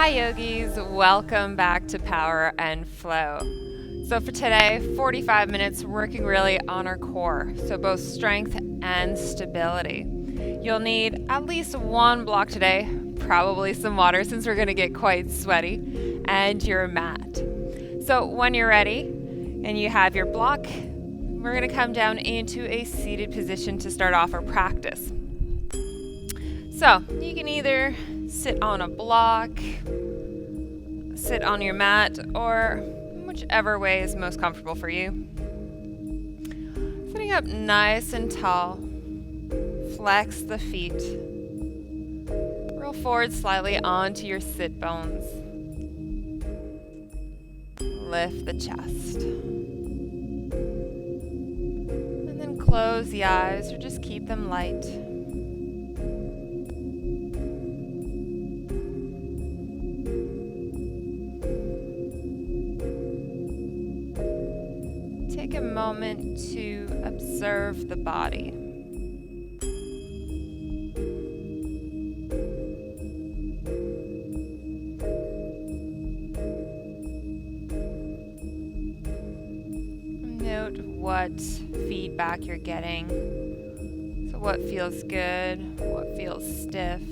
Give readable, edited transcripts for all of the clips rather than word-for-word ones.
Hi yogis, welcome back to Power and Flow. So for today, 45 minutes working really on our core, so both strength and stability. You'll need at least one block today, probably some water since we're going to get quite sweaty, and your mat. So when you're ready and you have your block, we're going to come down into a seated position to start off our practice. So you can either sit on a block, sit on your mat, or whichever way is most comfortable for you. Sitting up nice and tall, flex the feet, roll forward slightly onto your sit bones, lift the chest, and then close the eyes or just keep them light. Take a moment to observe the body. Note what feedback you're getting. So what feels good, what feels stiff.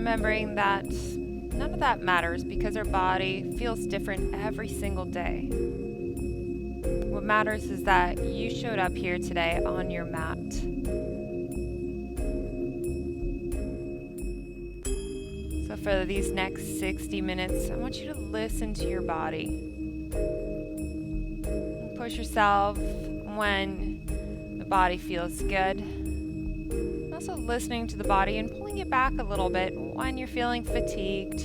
Remembering that none of that matters because our body feels different every single day. What matters is that you showed up here today on your mat. So for these next 60 minutes, I want you to listen to your body. Push yourself when the body feels good. Also listening to the body and pulling it back a little bit when you're feeling fatigued.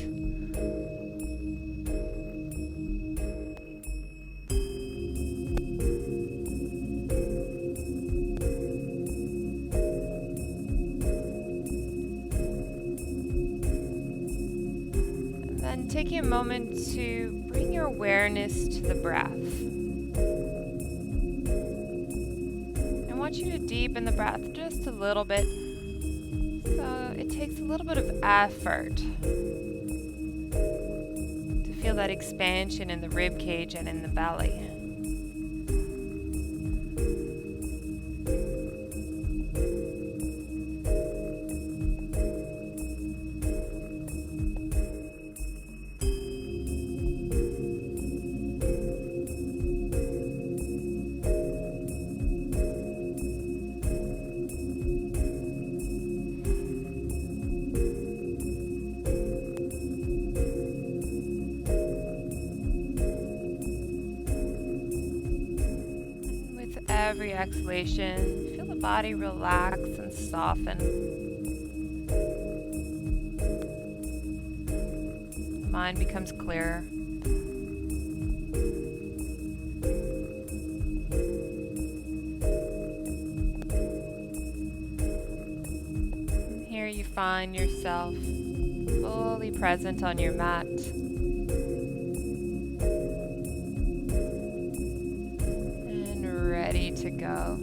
And then taking a moment to bring your awareness to the breath. I want you to deepen the breath just a little bit. So it takes a little bit of effort to feel that expansion in the rib cage and in the belly. Every exhalation, feel the body relax and soften. The mind becomes clearer. And here you find yourself fully present on your mat. Ready to go.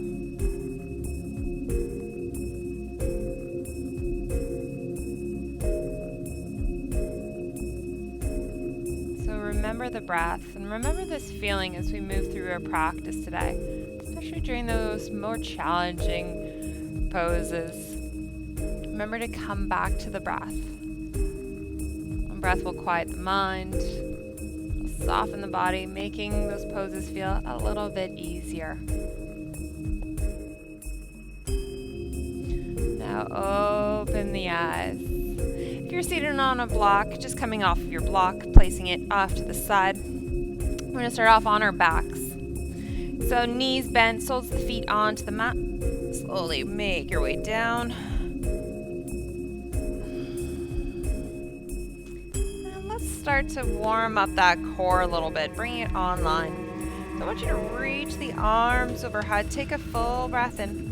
So remember the breath and remember this feeling as we move through our practice today, especially during those more challenging poses. Remember to come back to the breath. And breath will quiet the mind, soften the body, making those poses feel a little bit easier. Now open the eyes. If you're seated on a block, just coming off of your block, placing it off to the side. We're going to start off on our backs. So knees bent, soles of the feet onto the mat. Slowly make your way down. Start to warm up that core a little bit, bringing it online. So I want you to reach the arms overhead, take a full breath in.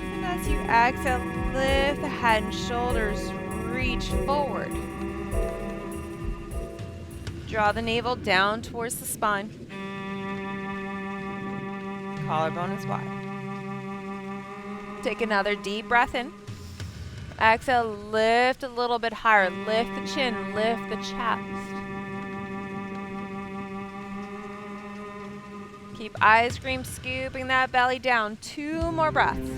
And as you exhale, lift the head and shoulders, reach forward. Draw the navel down towards the spine. collarbone is wide. Take another deep breath in. Exhale, lift a little bit higher. Lift the chin, lift the chest. Keep ice cream scooping that belly down. 2 more breaths.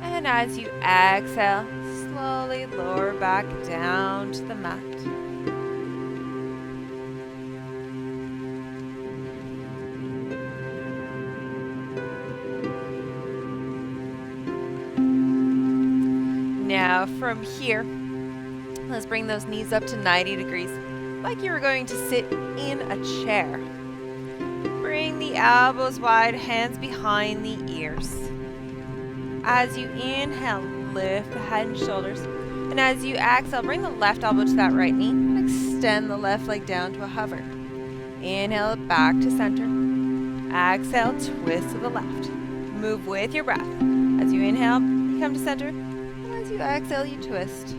And as you exhale, slowly lower back down to the mat. Now from here, let's bring those knees up to 90 degrees, like you were going to sit in a chair. Bring the elbows wide, hands behind the ears. As you inhale, lift the head and shoulders. And as you exhale, bring the left elbow to that right knee and extend the left leg down to a hover. Inhale back to center. Exhale, twist to the left. Move with your breath. As you inhale, you come to center. And as you exhale, you twist.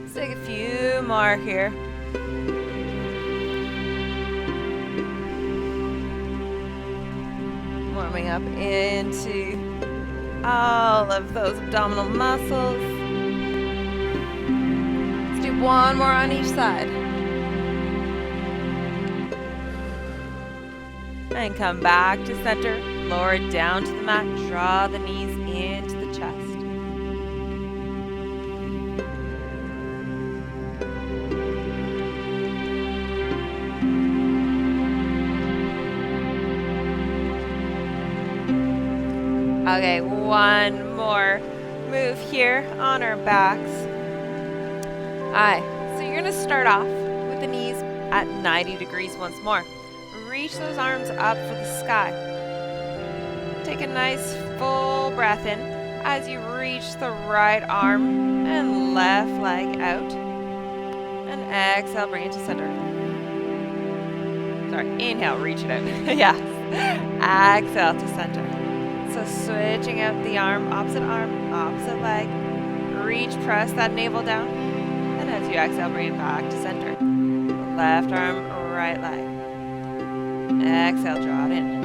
Let's take a few more here. Warming up into all of those abdominal muscles. Let's do 1 more on each side. And come back to center. Lower it down to the mat. Draw the knees into the chest. Okay, 1 more move here on our backs. Alright, so you're going to start off with the knees at 90 degrees once more. Reach those arms up for the sky. Take a nice full breath in as you reach the right arm and left leg out. And exhale, bring it to center. Sorry, inhale, reach it out. Yes. Exhale to center. So switching out the arm, opposite leg. Reach, press that navel down. And as you exhale, bring it back to center. Left arm, right leg. Exhale, draw it in.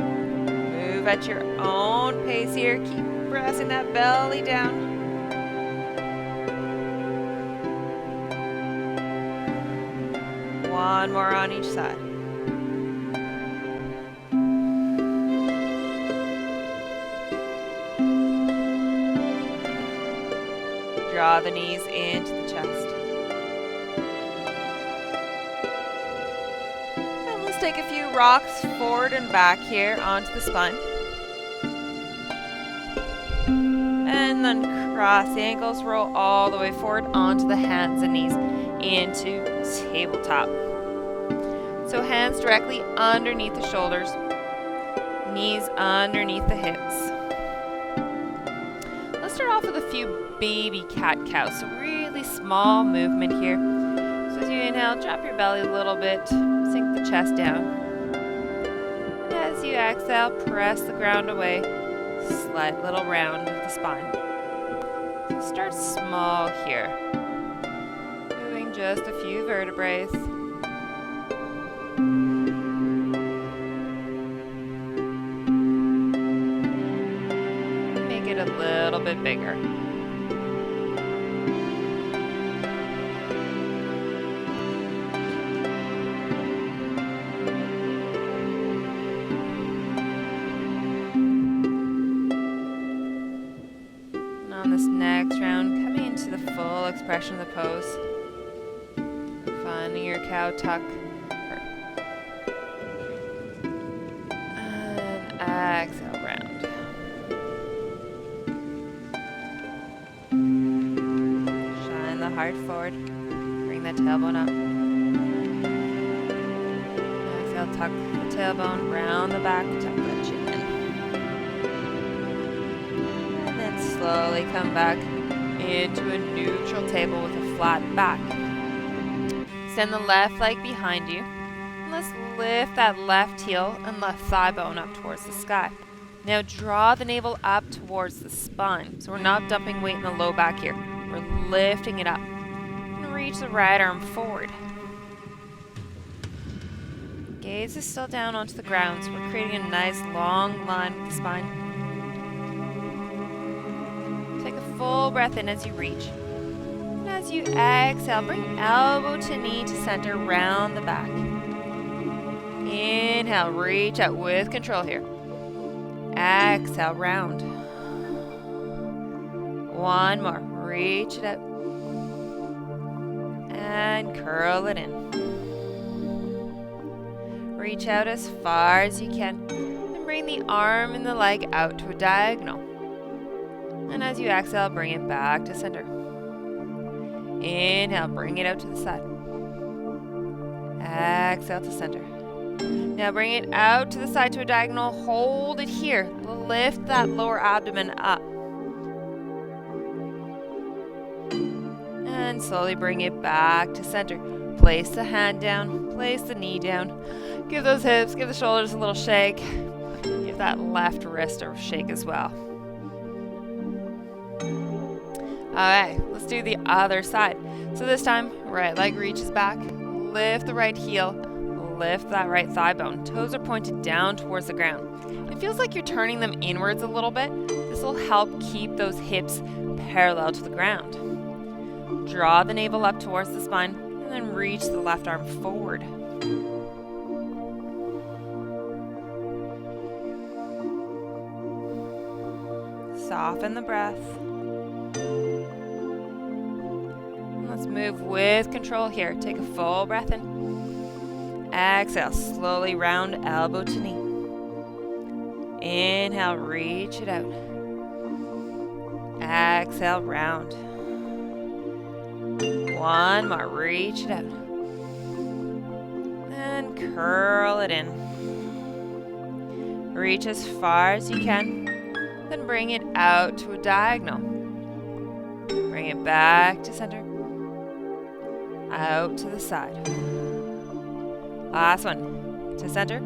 Move at your own pace here. Keep pressing that belly down. One more on each side. Draw the knees into the chest. And let's take a few rocks forward and back here onto the spine. And then cross the ankles, roll all the way forward onto the hands and knees into tabletop. So hands directly underneath the shoulders, knees underneath the hips. Let's start off with a few baby cat-cows, so really small movement here. So as you inhale, drop your belly a little bit, sink the chest down. And as you exhale, press the ground away, slight little round of the spine. So start small here, moving just a few vertebrae. Make it a little bit bigger. On this next round, coming into the full expression of the pose. Finding your cow tuck. And exhale, round. Shine the heart forward. Bring that tailbone up. Exhale, tuck the tailbone, round the back, tuck that chin in. Slowly come back into a neutral table with a flat back. Send the left leg behind you. And let's lift that left heel and left thigh bone up towards the sky. Now draw the navel up towards the spine. So we're not dumping weight in the low back here. We're lifting it up. And reach the right arm forward. Gaze is still down onto the ground, so we're creating a nice long line with the spine. Take a full breath in as you reach. And as you exhale, bring elbow to knee to center, round the back. Inhale, reach out with control here. Exhale, round. One more, reach it out. And curl it in. Reach out as far as you can. And bring the arm and the leg out to a diagonal. And as you exhale, bring it back to center. Inhale, bring it out to the side. Exhale to center. Now bring it out to the side to a diagonal. Hold it here. Lift that lower abdomen up. And slowly bring it back to center. Place the hand down. Place the knee down. Give those hips, give the shoulders a little shake. Give that left wrist a shake as well. Alright, let's do the other side. So this time, right leg reaches back. Lift the right heel. Lift that right thigh bone. Toes are pointed down towards the ground. It feels like you're turning them inwards a little bit. This will help keep those hips parallel to the ground. Draw the navel up towards the spine and then reach the left arm forward. Soften the breath. And let's move with control here. Take a full breath in. Exhale, slowly round elbow to knee. Inhale, reach it out. Exhale, round. One more, reach it out. And curl it in. Reach as far as you can. Then bring it out to a diagonal. Bring it back to center. Out to the side. Last one. To center.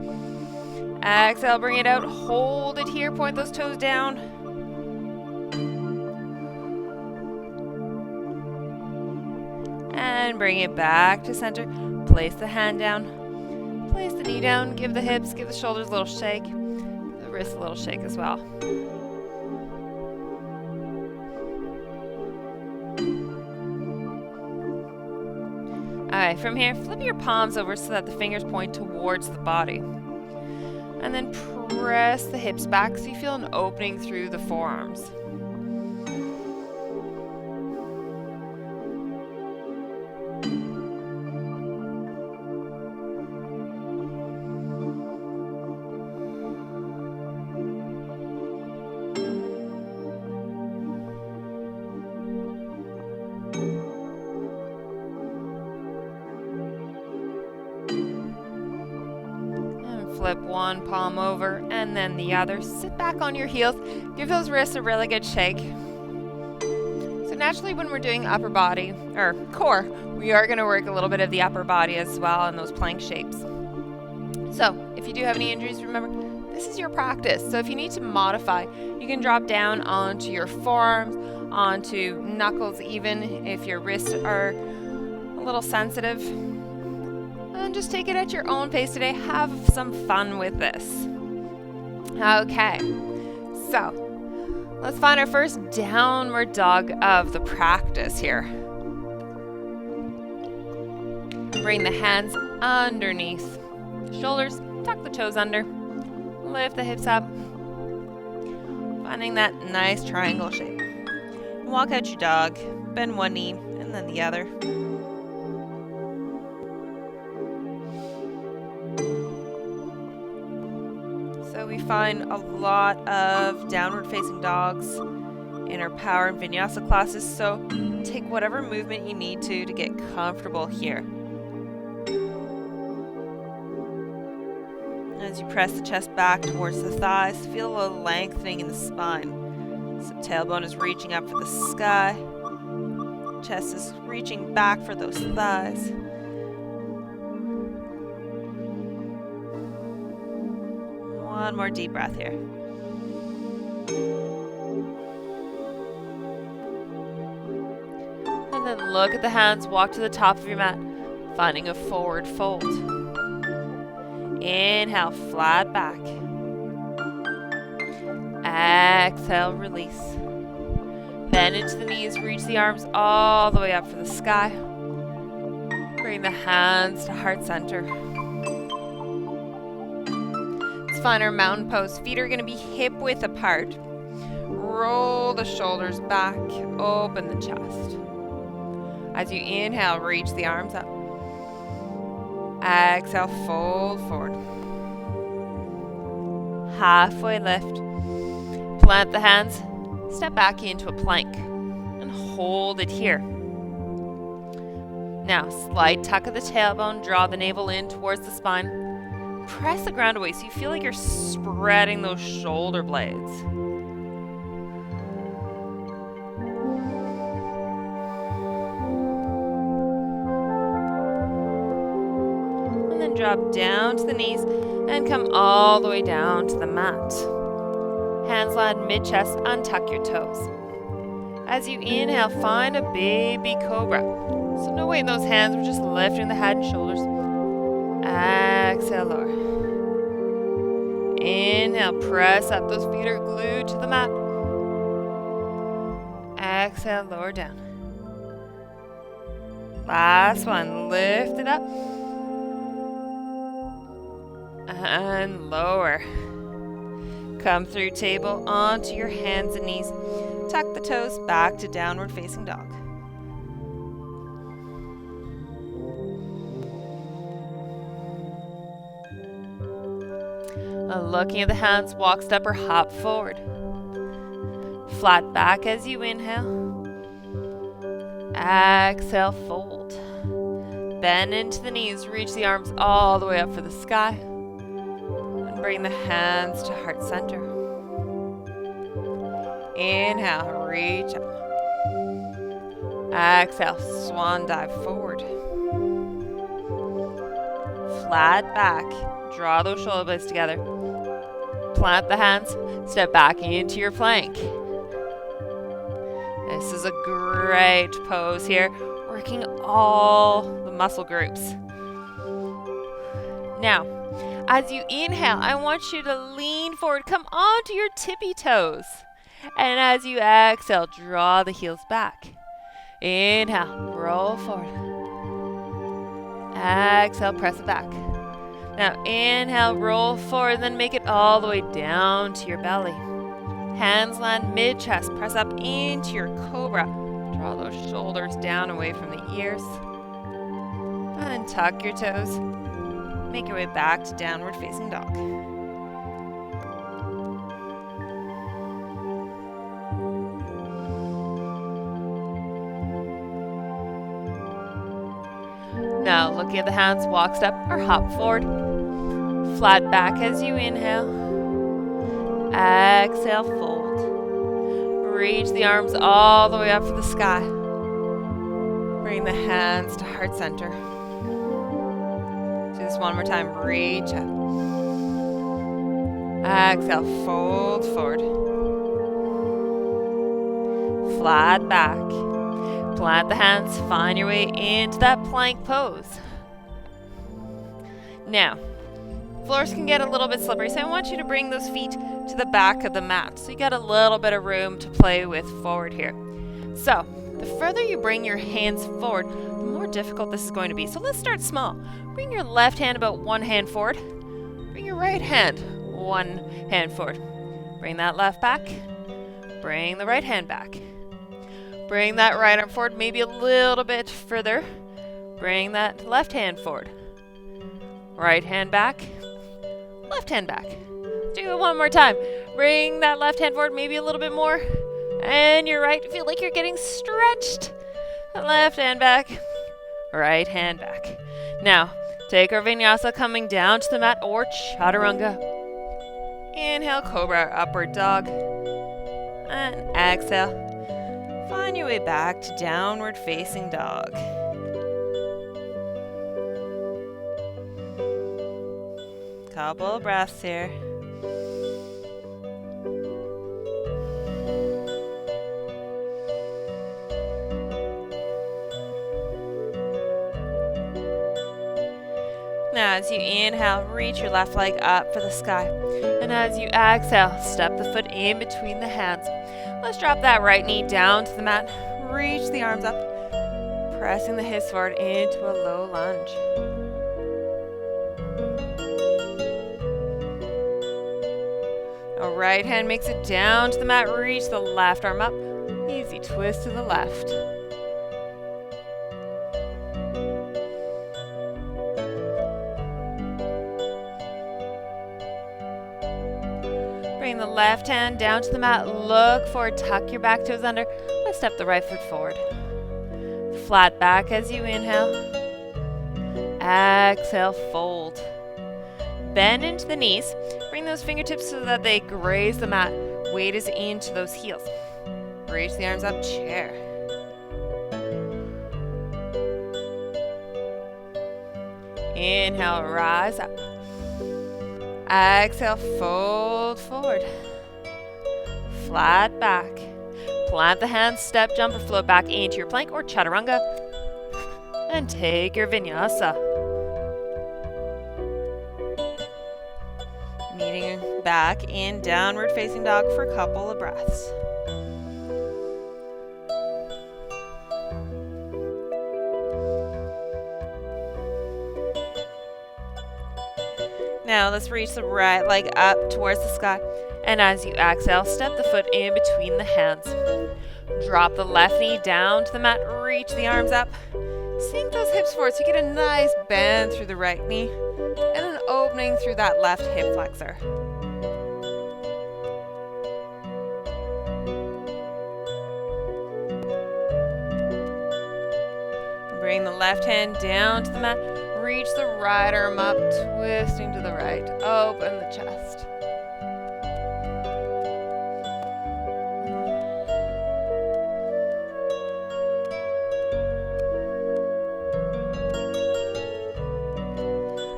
Exhale, bring it out. Hold it here. Point those toes down. And bring it back to center. Place the hand down. Place the knee down. Give the hips, give the shoulders a little shake. The wrist a little shake as well. Alright, from here, flip your palms over so that the fingers point towards the body. And then press the hips back so you feel an opening through the forearms. Flip one palm over and then the other. Sit back on your heels. Give those wrists a really good shake. So naturally when we're doing upper body or core, we are going to work a little bit of the upper body as well in those plank shapes. So if you do have any injuries, remember, this is your practice. So if you need to modify, you can drop down onto your forearms, onto knuckles even if your wrists are a little sensitive. And just take it at your own pace today. Have some fun with this. Okay, so let's find our first downward dog of the practice here. Bring the hands underneath the shoulders. Tuck the toes under. Lift the hips up. Finding that nice triangle shape. Walk out your dog. Bend one knee and then the other. So we find a lot of downward facing dogs in our power and vinyasa classes, so take whatever movement you need to get comfortable here. As you press the chest back towards the thighs, feel a lengthening in the spine. So tailbone is reaching up for the sky. Chest is reaching back for those thighs. One more deep breath here. And then look at the hands, walk to the top of your mat, finding a forward fold. Inhale, flat back. Exhale, release. Bend into the knees, reach the arms all the way up for the sky. Bring the hands to heart center. Let's find our mountain pose. Feet are going to be hip width apart. Roll the shoulders back, open the chest. As you inhale, reach the arms up. Exhale, fold forward. Halfway lift. Plant the hands, step back into a plank, and hold it here. Now, slight tuck of the tailbone, draw the navel in towards the spine. Press the ground away so you feel like you're spreading those shoulder blades. Drop down to the knees and come all the way down to the mat. Hands land mid-chest, untuck your toes. As you inhale, find a baby cobra. So no weight in those hands, we're just lifting the head and shoulders. Exhale, lower. Inhale, press up, those feet are glued to the mat. Exhale, lower down. Last one, lift it up. And lower. Come through table onto your hands and knees. Tuck the toes back to downward facing dog. Looking at the hands, walk, step, or hop forward. Flat back as you inhale. Exhale, fold. Bend into the knees, reach the arms all the way up for the sky. Bring the hands to heart center. Inhale, reach up. Exhale, swan dive forward. Flat back. Draw those shoulder blades together. Plant the hands. Step back into your plank. This is a great pose here, working all the muscle groups. Now, as you inhale, I want you to lean forward, come onto your tippy toes. And as you exhale, draw the heels back. Inhale, roll forward. Exhale, press it back. Now inhale, roll forward, then make it all the way down to your belly. Hands land mid-chest, press up into your cobra. Draw those shoulders down away from the ears. And tuck your toes. Make your way back to downward facing dog. Now looking at the hands, walk, step, or hop forward. Flat back as you inhale. Exhale, fold. Reach the arms all the way up for the sky. Bring the hands to heart center. Do this one more time. Reach up. Exhale, fold forward. Flat back. Plant the hands, find your way into that plank pose. Now, floors can get a little bit slippery, so I want you to bring those feet to the back of the mat. So you got a little bit of room to play with forward here. So, the further you bring your hands forward, the more difficult this is going to be. So let's start small. Bring your left hand about one hand forward. Bring your right hand one hand forward. Bring that left back. Bring the right hand back. Bring that right arm forward, maybe a little bit further. Bring that left hand forward. Right hand back. Left hand back. Do it one more time. Bring that left hand forward, maybe a little bit more. And your right, feel like you're getting stretched. Left hand back. Right hand back. Now, take our vinyasa coming down to the mat or chaturanga. Inhale, cobra, upward dog. And exhale. Find your way back to downward facing dog. Couple of breaths here. Now as you inhale, reach your left leg up for the sky. And as you exhale, step the foot in between the hands. Let's drop that right knee down to the mat. Reach the arms up, pressing the hips forward into a low lunge. Our right hand makes it down to the mat. Reach the left arm up. Easy twist to the left. Bring the left hand down to the mat. Look forward. Tuck your back toes under. Let's step the right foot forward. Flat back as you inhale. Exhale, fold. Bend into the knees. Bring those fingertips so that they graze the mat. Weight is into those heels. Reach the arms up, chair. Inhale, rise up. Exhale, fold forward. Flat back. Plant the hands, step, jump, or float back into your plank or chaturanga. And take your vinyasa. Meeting back in downward facing dog for a couple of breaths. Now let's reach the right leg up towards the sky. And as you exhale, step the foot in between the hands. Drop the left knee down to the mat. Reach the arms up. Sink those hips forward so you get a nice bend through the right knee and an opening through that left hip flexor. Bring the left hand down to the mat. Reach the right arm up, twisting to the right. Open the chest.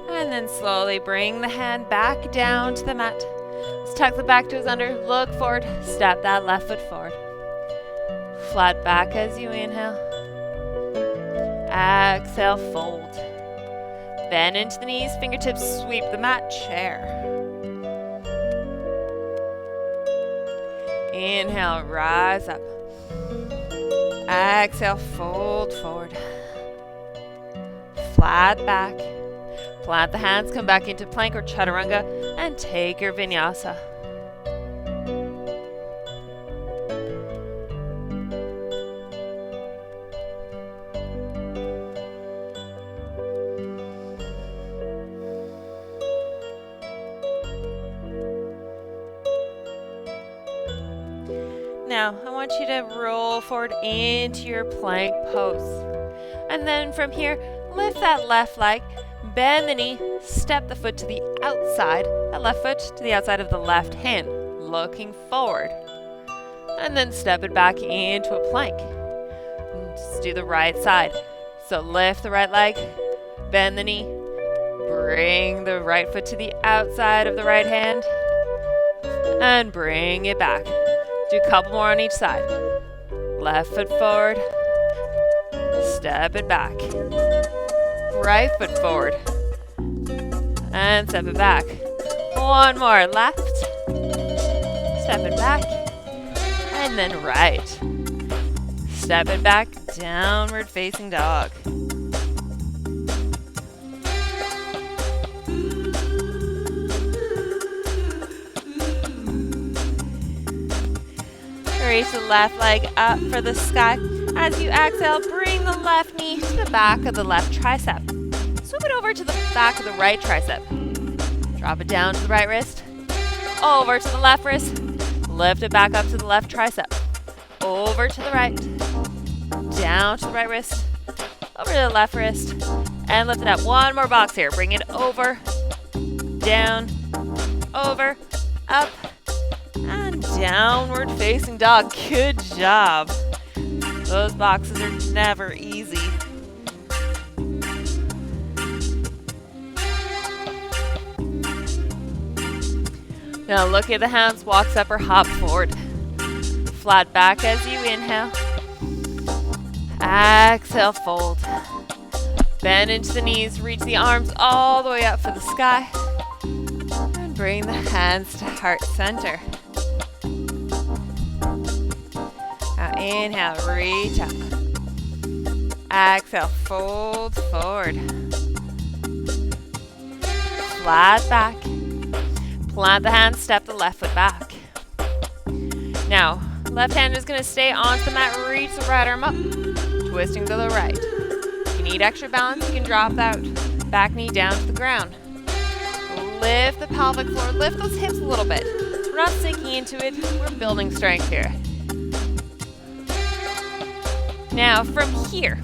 And then slowly bring the hand back down to the mat. Let's tuck the back toes under, look forward, step that left foot forward. Flat back as you inhale. Exhale, fold. Bend into the knees, fingertips sweep the mat, chair. Inhale, rise up. Exhale, fold forward. Flat back. Plant the hands, come back into plank or chaturanga, and take your vinyasa. Now, I want you to roll forward into your plank pose. And then from here, lift that left leg, bend the knee, step the foot to the outside, that left foot to the outside of the left hand, looking forward. And then step it back into a plank. And just do the right side. So lift the right leg, bend the knee, bring the right foot to the outside of the right hand, and bring it back. Do a couple more on each side. Left foot forward. Step it back. Right foot forward. And step it back. One more. Left. Step it back. And then right. Step it back. Downward facing dog. Raise the left leg up for the sky. As you exhale, bring the left knee to the back of the left tricep. Swoop it over to the back of the right tricep. Drop it down to the right wrist. Over to the left wrist. Lift it back up to the left tricep. Over to the right. Down to the right wrist. Over to the left wrist. And lift it up. One more box here. Bring it over. Down. Over. Up. And downward facing dog. Good job. Those boxes are never easy. Now look at the hands, walk up or hop forward. Flat back as you inhale. Exhale, fold. Bend into the knees, reach the arms all the way up for the sky. And bring the hands to heart center. Now inhale, reach up. Exhale, fold forward. Flat back. Plant the hands, step the left foot back. Now, left hand is going to stay onto the mat, reach the right arm up, twisting to the right. If you need extra balance, you can drop that back knee down to the ground. Lift the pelvic floor, lift those hips a little bit. We're not sinking into it, we're building strength here. Now, from here,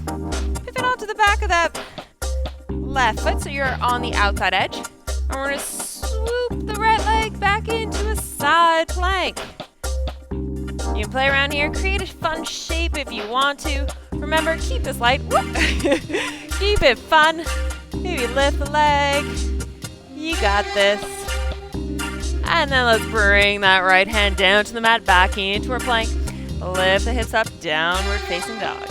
pivot onto the back of that left foot so you're on the outside edge. And we're going to swoop the right leg back into a side plank. You can play around here, create a fun shape if you want to. Remember, keep this light. Keep it fun. Maybe lift the leg. You got this. And then let's bring that right hand down to the mat, back into our plank. Lift the hips up, downward facing dog.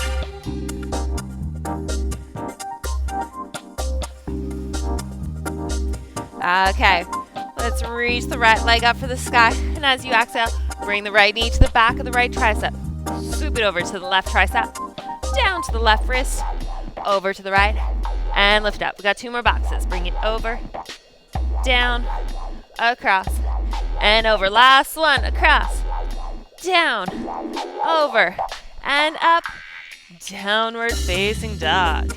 Okay, let's reach the right leg up for the sky. And as you exhale, bring the right knee to the back of the right tricep. Swoop it over to the left tricep. Down to the left wrist. Over to the right. And lift up. We got 2 more boxes. Bring it over. Down. Across. And over. Last one. Across. Down. Over. And up. Downward facing dog.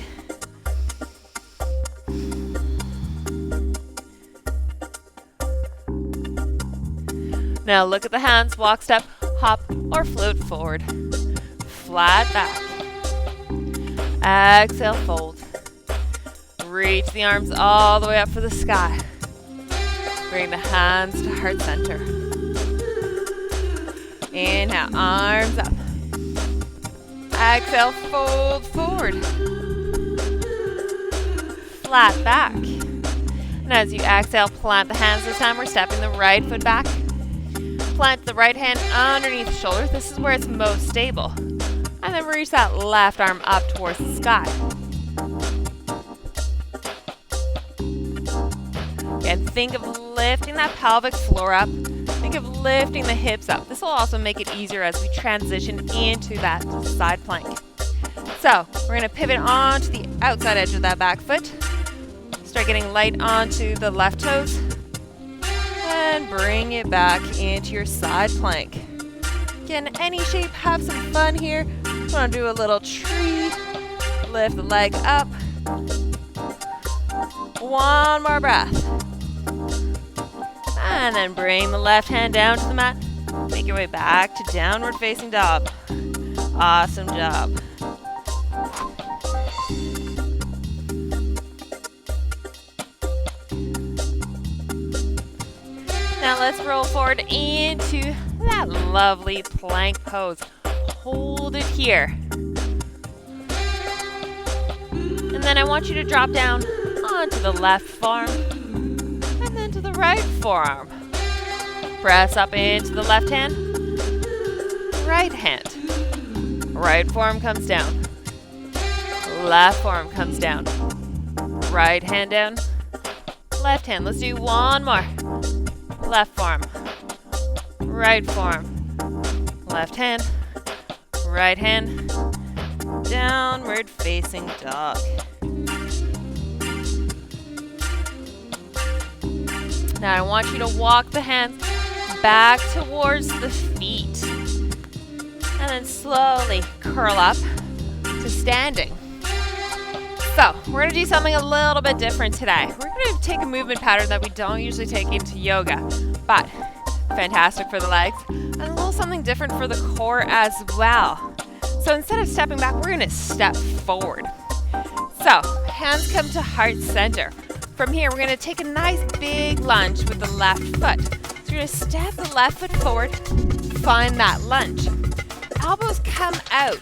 Now look at the hands, walk, step, hop, or float forward. Flat back. Exhale, fold. Reach the arms all the way up for the sky. Bring the hands to heart center. Inhale, arms up. Exhale, fold forward. Flat back. And as you exhale, plant the hands. This time we're stepping the right foot back. Plant the right hand underneath the shoulders. This is where it's most stable. And then reach that left arm up towards the sky. And think of lifting that pelvic floor up. Think of lifting the hips up. This will also make it easier as we transition into that side plank. So we're going to pivot onto the outside edge of that back foot. Start getting light onto the left toes. And bring it back into your side plank. Again, any shape, have some fun here. We're going to do a little tree. Lift the leg up. One more breath. And then bring the left hand down to the mat. Make your way back to downward facing dog. Awesome job. Now let's roll forward into that lovely plank pose. Hold it here. And then I want you to drop down onto the left forearm and then to the right forearm. Press up into the left hand, right hand. Right forearm comes down. Left forearm comes down. Right hand down. Left hand. Let's do one more. Left forearm, right forearm, left hand, right hand, downward facing dog. Now I want you to walk the hands back towards the feet and then slowly curl up to standing. So we're going to do something a little bit different today. We're going to take a movement pattern that we don't usually take into yoga, but fantastic for the legs, and a little something different for the core as well. So instead of stepping back, we're going to step forward. So hands come to heart center. From here, we're going to take a nice big lunge with the left foot. So you're going to step the left foot forward, find that lunge. Elbows come out,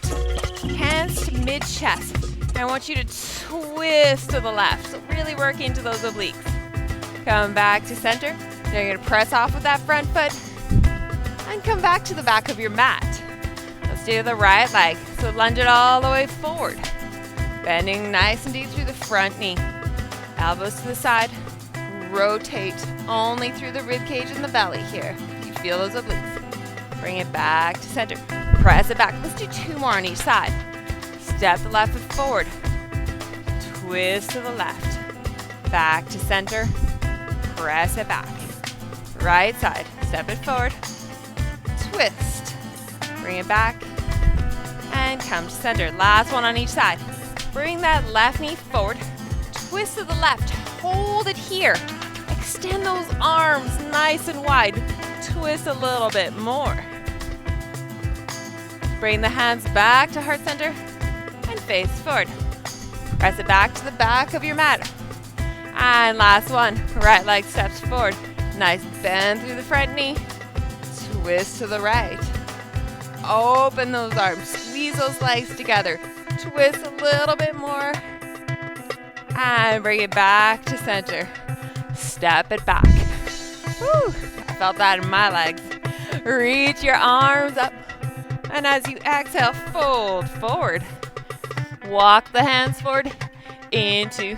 hands to mid-chest. I want you to twist to the left, so really work into those obliques. Come back to center. Now you're going to press off with that front foot and come back to the back of your mat. Let's do the right leg. So lunge it all the way forward. Bending nice and deep through the front knee. Elbows to the side. Rotate only through the rib cage and the belly here. You feel those obliques. Bring it back to center. Press it back. Let's do 2 more on each side. Step the left foot forward. Twist to the left. Back to center. Press it back. Right side. Step it forward. Twist. Bring it back. And come to center. Last one on each side. Bring that left knee forward. Twist to the left. Hold it here. Extend those arms nice and wide. Twist a little bit more. Bring the hands back to heart center and face forward. Press it back to the back of your mat. And last one. Right leg steps forward. Nice bend through the front knee. Twist to the right. Open those arms. Squeeze those legs together. Twist a little bit more. And bring it back to center. Step it back. Woo, I felt that in my legs. Reach your arms up. And as you exhale, fold forward. Walk the hands forward into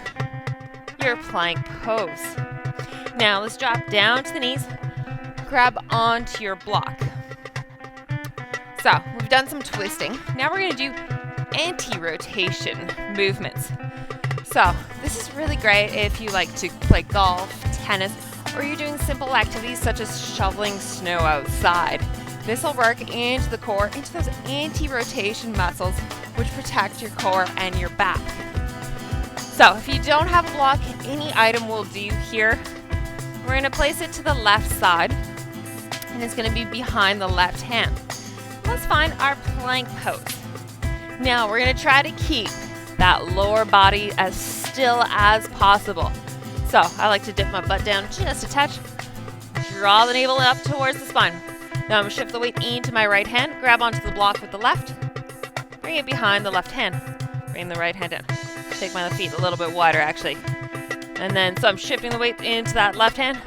your plank pose. Now let's drop down to the knees. Grab onto your block. So we've done some twisting. Now we're going to do anti-rotation movements. So this is really great if you like to play golf, tennis, or you're doing simple activities such as shoveling snow outside. This will work into the core, into those anti-rotation muscles, which protect your core and your back. So if you don't have a block, any item will do here. We're going to place it to the left side, and it's going to be behind the left hand. Let's find our plank pose. Now we're going to try to keep that lower body as still as possible. So I like to dip my butt down just a touch. Draw the navel up towards the spine. Now I'm going to shift the weight into my right hand. Grab onto the block with the left. Bring it behind the left hand. Bring the right hand in. Take my feet a little bit wider actually. And then, so I'm shifting the weight into that left hand.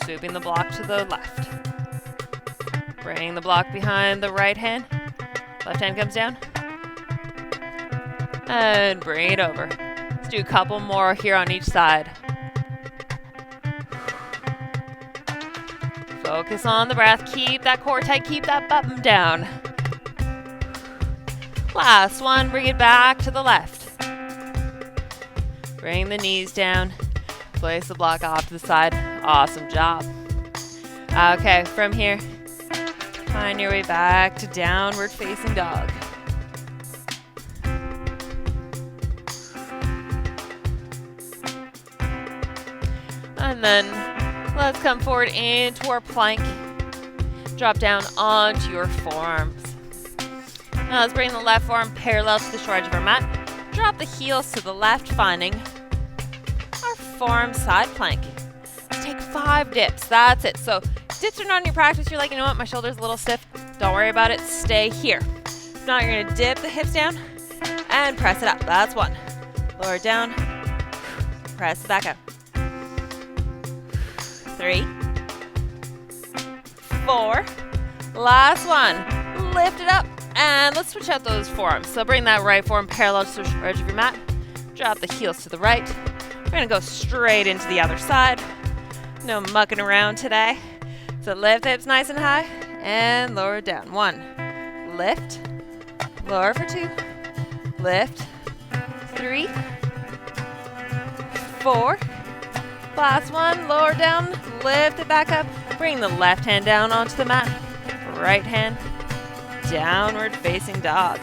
Swooping the block to the left. Bring the block behind the right hand. Left hand comes down. And bring it over. Let's do a couple more here on each side. Focus on the breath. Keep that core tight. Keep that button down. Last one. Bring it back to the left. Bring the knees down. Place the block off to the side. Awesome job. Okay, from here, find your way back to downward facing dog. And then let's come forward into our plank. Drop down onto your forearms. Now let's bring the left forearm parallel to the short edge of our mat. Drop the heels to the left, finding our forearm side plank. Let's take 5 dips. That's it. So dips are not in your practice. You're like, you know what, my shoulder's a little stiff. Don't worry about it. Stay here. If not, you're going to dip the hips down and press it up. That's 1. Lower it down. Press it back up. 3, 4. Last one. Lift it up. And let's switch out those forearms. So bring that right forearm parallel to the edge of your mat. Drop the heels to the right. We're going to go straight into the other side. No mucking around today. So lift the hips nice and high and lower it down. 1. Lift. Lower for 2. Lift. 3. 4. Last one. Lower down. Lift it back up. Bring the left hand down onto the mat. Right hand. Downward facing dog.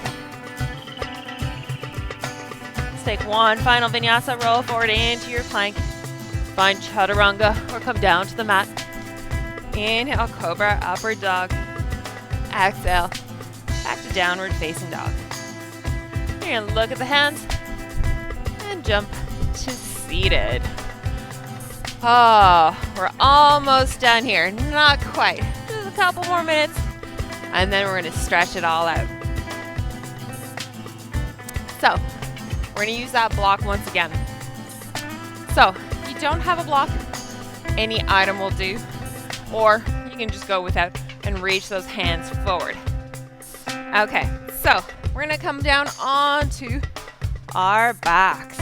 Let's take one final vinyasa. Roll forward into your plank. Find chaturanga or come down to the mat. Inhale, cobra, upward dog. Exhale, back to downward facing dog. You're going to look at the hands and jump to seated. Oh, we're almost done here. Not quite. Just a couple more minutes. And then we're going to stretch it all out. So, we're going to use that block once again. So, if you don't have a block, any item will do. Or you can just go without and reach those hands forward. Okay, so we're going to come down onto our backs.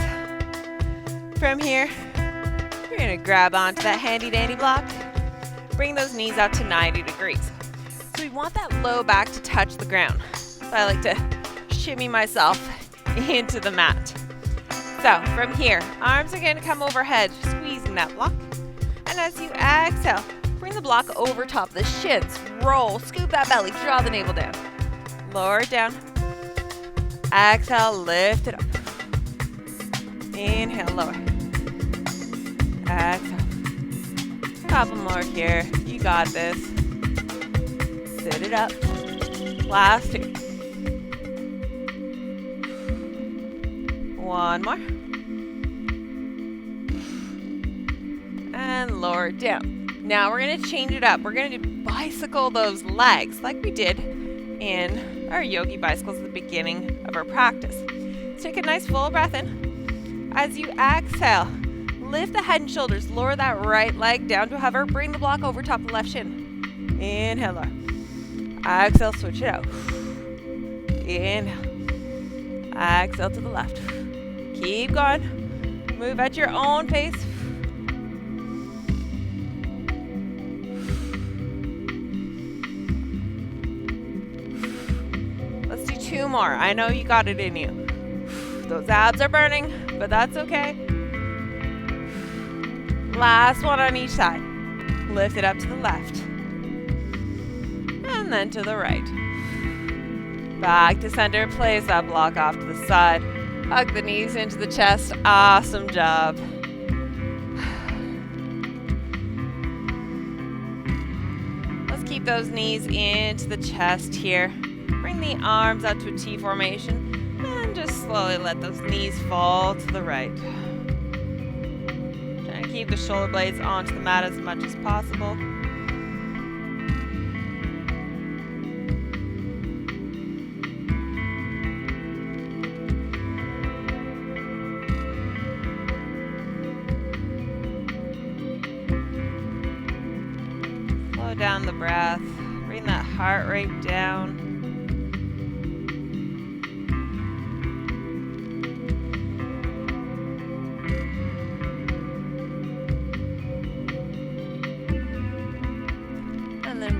From here, you're gonna grab onto that handy dandy block. Bring those knees out to 90 degrees. So we want that low back to touch the ground. So I like to shimmy myself into the mat. So from here, arms are gonna come overhead, squeezing that block. And as you exhale, bring the block over top of the shins. Roll, scoop that belly, draw the navel down. Lower it down. Exhale, lift it up. Inhale, lower. Exhale. Couple more here. You got this. Sit it up. Last 2. One more. And lower it down. Now we're going to change it up. We're going to bicycle those legs like we did in our yogi bicycles at the beginning of our practice. So take a nice full breath in. As you exhale, lift the head and shoulders. Lower that right leg down to a hover. Bring the block over top of the left shin. Inhale, lower. Exhale, switch it out. Inhale. Exhale to the left. Keep going. Move at your own pace. Let's do 2 more. I know you got it in you. Those abs are burning, but that's okay. Last one on each side. Lift it up to the left. And then to the right. Back to center. Place that block off to the side. Hug the knees into the chest. Awesome job. Let's keep those knees into the chest here. Bring the arms out to a T formation. And just slowly let those knees fall to the right. Try to keep the shoulder blades onto the mat as much as possible. Slow down the breath. Bring that heart rate down.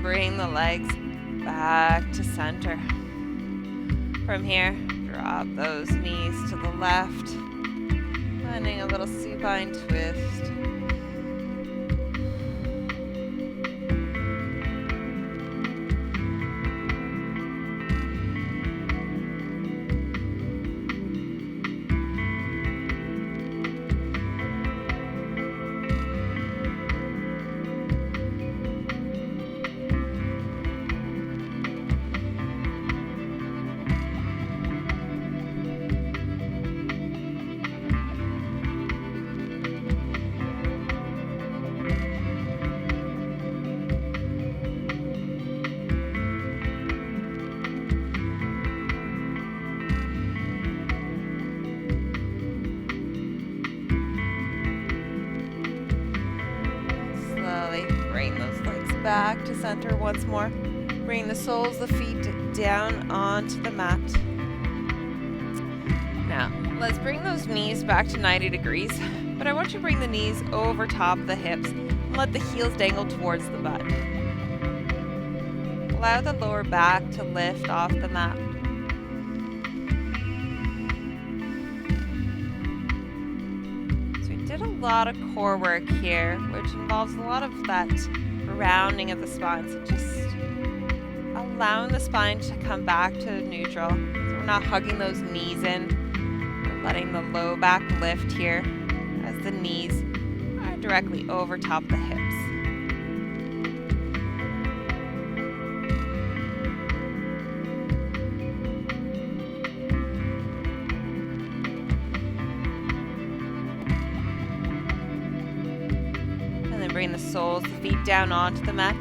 Bring the legs back to center. From here, drop those knees to the left, finding a little supine twist. Bring those legs back to center once more. Bring the soles of the feet down onto the mat. Now, let's bring those knees back to 90 degrees, but I want you to bring the knees over top of the hips and let the heels dangle towards the butt. Allow the lower back to lift off the mat. Did a lot of core work here, which involves a lot of that rounding of the spine. So just allowing the spine to come back to neutral. So we're not hugging those knees in. We're letting the low back lift here as the knees are directly over top of the hips. Bring the soles, the feet down onto the mat.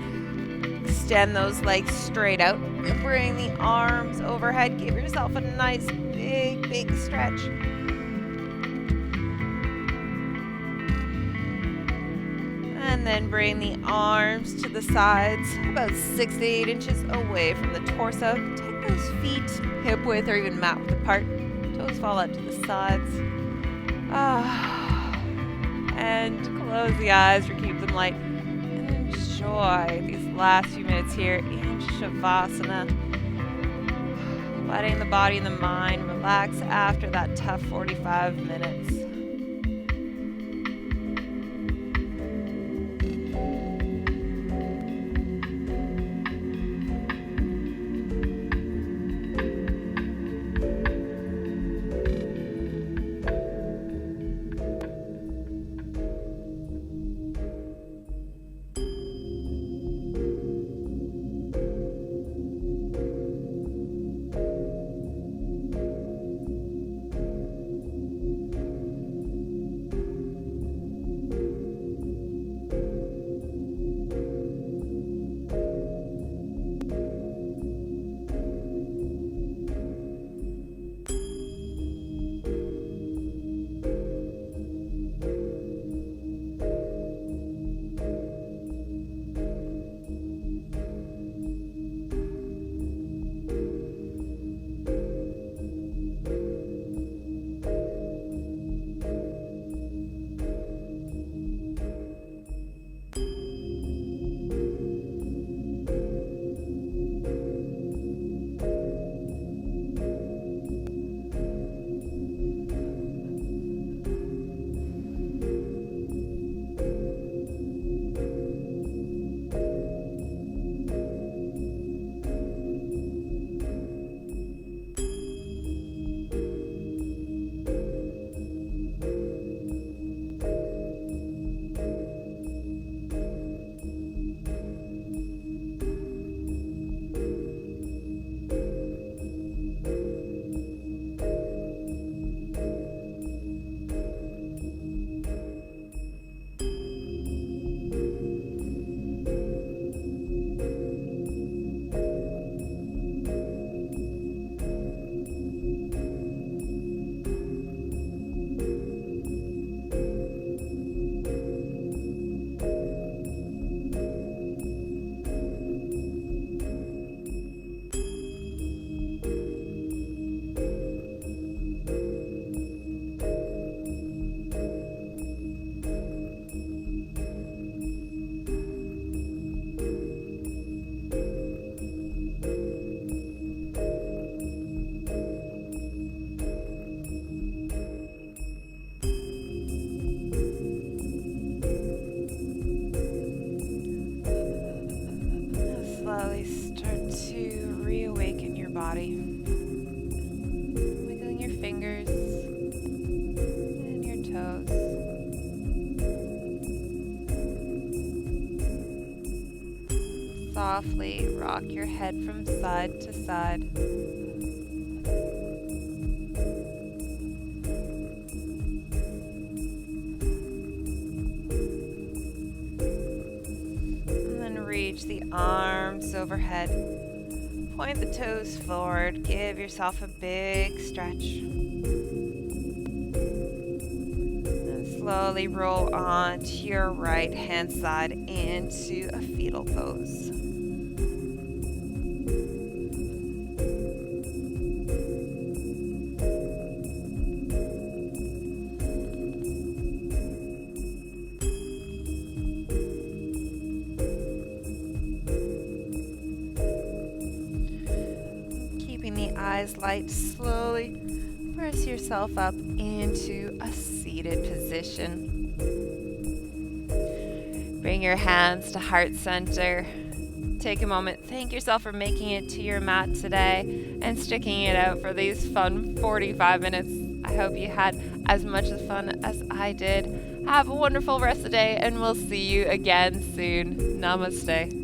Extend those legs straight out. And bring the arms overhead. Give yourself a nice big stretch. And then bring the arms to the sides, about 6 to 8 inches away from the torso. Take those feet hip width or even mat width apart. Toes fall out to the sides. And close the eyes or keep them light. And enjoy these last few minutes here in Shavasana. Letting the body and the mind relax after that tough 45 minutes. Body. Wiggling your fingers and your toes. Softly rock your head from side to side. And then reach the arms overhead. Point the toes forward. Give yourself a big stretch. And slowly roll onto your right hand side into a fetal pose. Eyes light, slowly press yourself up into a seated position. Bring your hands to heart center. Take a moment, thank yourself for making it to your mat today and sticking it out for these fun 45 minutes. I hope you had as much fun as I did. Have a wonderful rest of the day and we'll see you again soon. Namaste.